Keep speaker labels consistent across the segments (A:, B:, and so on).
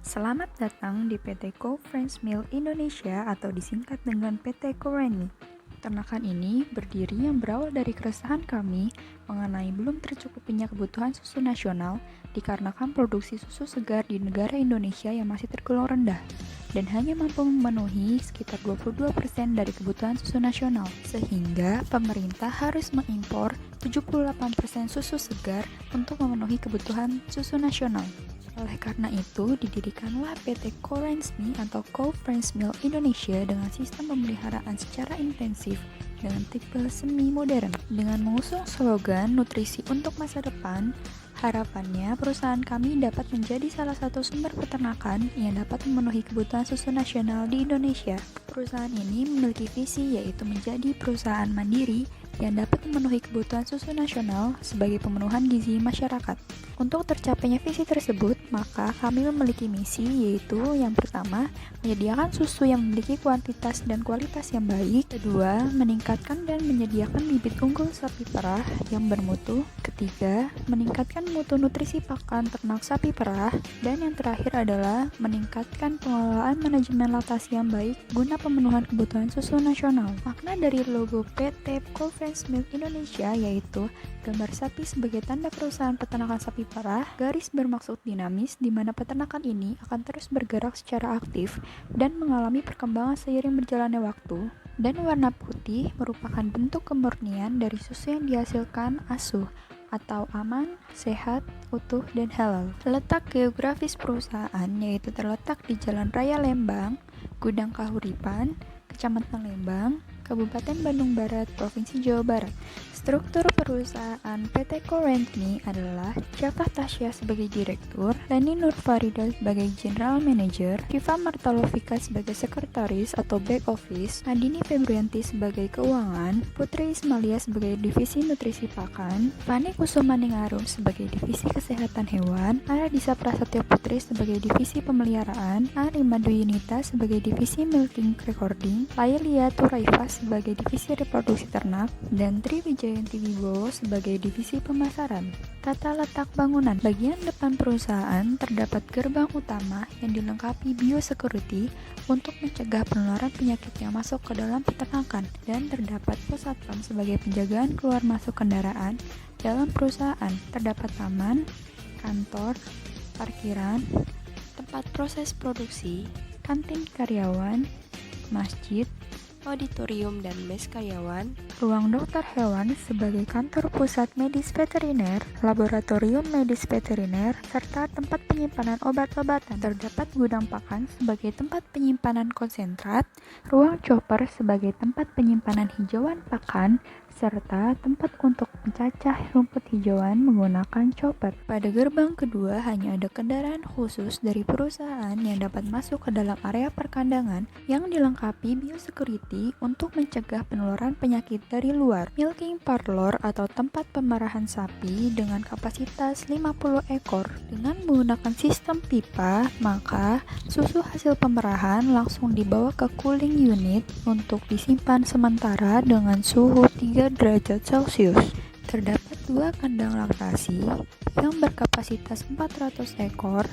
A: Selamat datang di PT Co French Milk Indonesia atau disingkat dengan PT Coreni. Ternakan ini berdiri yang berawal dari keresahan kami mengenai belum tercukupnya kebutuhan susu nasional dikarenakan produksi susu segar di negara Indonesia yang masih tergolong rendah dan hanya mampu memenuhi sekitar 22% dari kebutuhan susu nasional, sehingga pemerintah harus mengimpor 78% susu segar untuk memenuhi kebutuhan susu nasional. Oleh karena itu, didirikanlah PT Corensmi atau Co French Milk Indonesia dengan sistem pemeliharaan secara intensif dengan tipe semi modern. Dengan mengusung slogan nutrisi untuk masa depan, harapannya perusahaan kami dapat menjadi salah satu sumber peternakan yang dapat memenuhi kebutuhan susu nasional di Indonesia. Perusahaan ini memiliki visi yaitu menjadi perusahaan mandiri yang dapat memenuhi kebutuhan susu nasional sebagai pemenuhan gizi masyarakat. Untuk tercapainya visi tersebut, maka kami memiliki misi yaitu yang pertama, menyediakan susu yang memiliki kuantitas dan kualitas yang baik. Kedua, meningkatkan dan menyediakan bibit unggul sapi perah yang bermutu. Ketiga, meningkatkan mutu nutrisi pakan ternak sapi perah. Dan yang terakhir adalah meningkatkan pengelolaan manajemen laktasi yang baik guna pemenuhan kebutuhan susu nasional. Makna dari logo PT Co French Milk Indonesia yaitu gambar sapi sebagai tanda perusahaan peternakan sapi perah, garis bermaksud dinamis di mana peternakan ini akan terus bergerak secara aktif dan mengalami perkembangan seiring berjalannya waktu, dan warna putih merupakan bentuk kemurnian dari susu yang dihasilkan asuh atau aman, sehat, utuh, dan halal. Letak geografis perusahaan yaitu terletak di Jalan Raya Lembang, Gudang Kahuripan, Kecamatan Lembang, Kabupaten Bandung Barat, Provinsi Jawa Barat. Struktur perusahaan PT Corentmi adalah Jafar Tasya sebagai Direktur, Leni Nur Farida sebagai General Manager, Kiva Martalovika sebagai Sekretaris atau Back Office, Nadini Febrianti sebagai Keuangan, Putri Ismalia sebagai Divisi Nutrisi Pakan, Fani Kusumaningarum sebagai Divisi Kesehatan Hewan, Aradisa Prasetyo Putri sebagai Divisi Pemeliharaan, Ari Maduyunita sebagai Divisi Milking Recording, Lailia Turaifa sebagai Divisi Reproduksi Ternak, dan Tri Wijayanti Wibowo sebagai Divisi Pemasaran. Tata letak bangunan. Bagian depan perusahaan terdapat gerbang utama yang dilengkapi biosecurity untuk mencegah penularan penyakit yang masuk ke dalam peternakan, dan terdapat pos satpam sebagai penjagaan keluar masuk kendaraan dalam perusahaan. Terdapat taman, kantor, parkiran, tempat proses produksi, kantin karyawan, masjid, auditorium dan mes karyawan, ruang dokter hewan sebagai kantor pusat medis veteriner, laboratorium medis veteriner, serta tempat penyimpanan obat-obatan. Terdapat gudang pakan sebagai tempat penyimpanan konsentrat, ruang chopper sebagai tempat penyimpanan hijauan pakan, serta tempat untuk mencacah rumput hijauan menggunakan chopper. Pada gerbang kedua hanya ada kendaraan khusus dari perusahaan yang dapat masuk ke dalam area perkandangan yang dilengkapi biosecurity untuk mencegah penularan penyakit dari luar. Milking parlor atau tempat pemerahan sapi dengan kapasitas 50 ekor. Dengan menggunakan sistem pipa, maka susu hasil pemerahan langsung dibawa ke cooling unit untuk disimpan sementara dengan suhu 3 derajat Celcius. Terdapat 2 kandang laktasi yang berkapasitas 400 ekor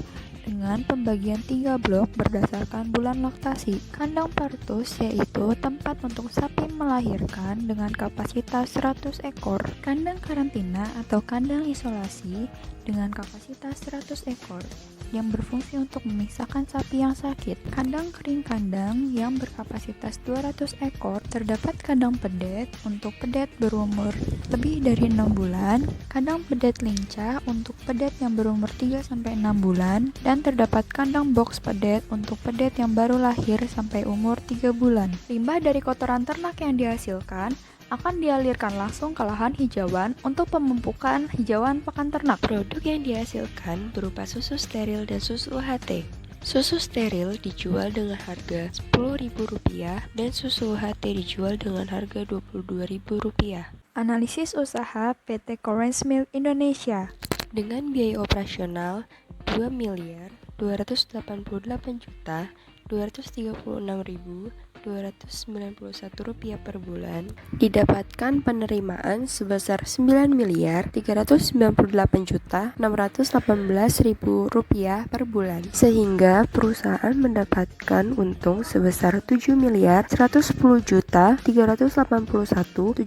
A: dengan pembagian 3 blok berdasarkan bulan laktasi. Kandang partus yaitu tempat untuk sapi melahirkan dengan kapasitas 100 ekor. Kandang karantina atau kandang isolasi dengan kapasitas 100 ekor yang berfungsi untuk memisahkan sapi yang sakit. Kandang kering kandang yang berkapasitas 200 ekor. Terdapat kandang pedet untuk pedet berumur lebih dari 6 bulan, kandang pedet lincah untuk pedet yang berumur 3-6 bulan, dan terdapat kandang box pedet untuk pedet yang baru lahir sampai umur 3 bulan. Limbah dari kotoran ternak yang dihasilkan akan dialirkan langsung ke lahan hijauan untuk pemupukan hijauan pakan ternak. Produk yang dihasilkan berupa susu steril dan susu UHT. Susu steril dijual dengan harga Rp10.000 dan susu UHT dijual dengan harga Rp22.000. Analisis usaha PT Corens Milk Indonesia dengan biaya operasional Rp2.288.236.300
B: Rp2.291 per bulan, didapatkan penerimaan sebesar Rp9.398.618.000 per bulan, sehingga perusahaan mendapatkan untung sebesar Rp7.381.709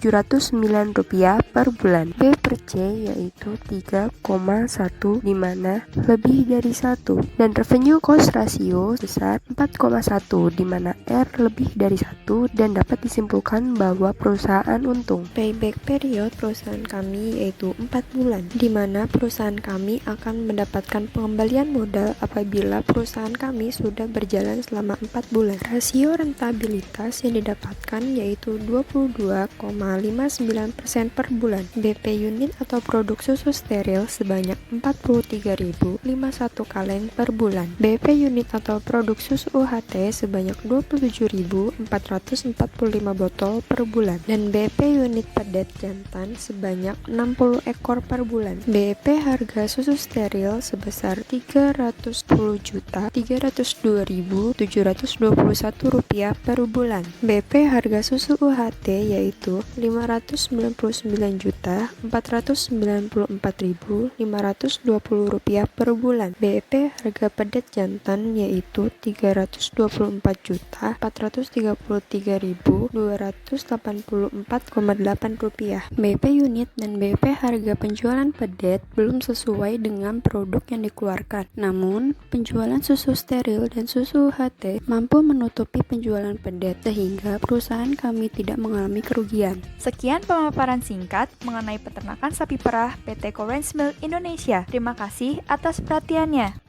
B: per bulan. B per C yaitu 3,1, di mana lebih dari 1, dan revenue cost ratio sebesar 4,1, di mana R lebih dari 1, dan dapat disimpulkan bahwa perusahaan untung. Payback period perusahaan kami yaitu 4 bulan, di mana perusahaan kami akan mendapatkan pengembalian modal apabila perusahaan kami sudah berjalan selama 4 bulan. Rasio rentabilitas yang didapatkan yaitu 22,59% per bulan. BP unit atau produk susu steril sebanyak 43.051 kaleng per bulan. BP unit atau produk susu UHT sebanyak 27.445 botol per bulan. Dan BP unit pedet jantan sebanyak 60 ekor per bulan. BP harga susu steril sebesar Rp310.302.721 per bulan. BP harga susu UHT yaitu Rp599.494.520 per bulan. BP harga pedet jantan yaitu Rp324.433.284,8. BP unit dan BP harga penjualan pedet belum sesuai dengan produk yang dikeluarkan. Namun, penjualan susu steril dan susu UHT mampu menutupi penjualan pedet sehingga perusahaan kami tidak mengalami kerugian.
A: Sekian pemaparan singkat mengenai peternakan sapi perah PT Koren's Milk Indonesia. Terima kasih atas perhatiannya.